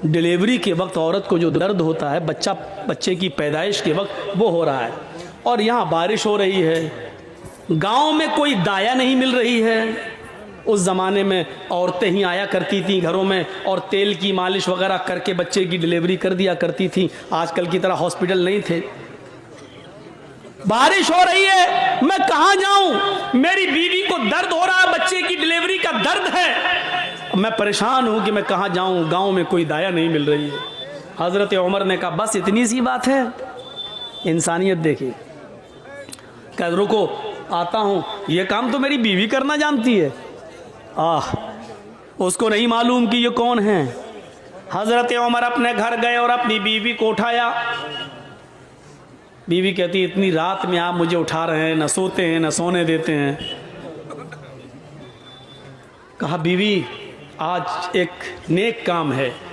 Delivery के वक्त औरत को जो दर्द होता है, बच्चे की पैदाइश के वक्त, वो हो रहा है। और यहाँ बारिश हो रही है, गांव में कोई दाया नहीं मिल रही है। उस ज़माने में औरतें ही आया करती थीं घरों में और तेल की मालिश वगैरह करके बच्चे की डिलीवरी कर दिया करती थीं। आजकल की तरह हॉस्पिटल नहीं थे। बारिश हो रही है, मैं कहाँ जाऊं? मेरी बीवी को दर्द हो रहा है, बच्चे की डिलीवरी का दर्द है, मैं परेशान हूं कि मैं कहाँ जाऊं। गांव में कोई दाया नहीं मिल रही है। हजरत उमर ने कहा बस इतनी सी बात है। इंसानियत देखिए। कह रुको आता हूं, ये काम तो मेरी बीवी करना जानती है। उसको नहीं मालूम कि ये कौन है। हजरत उमर अपने घर गए और अपनी बीवी को उठाया। बीवी कहती इतनी रात में आप मुझे उठा रहे हैं, न सोते हैं न सोने देते हैं। कहा बीवी आज एक नेक काम है,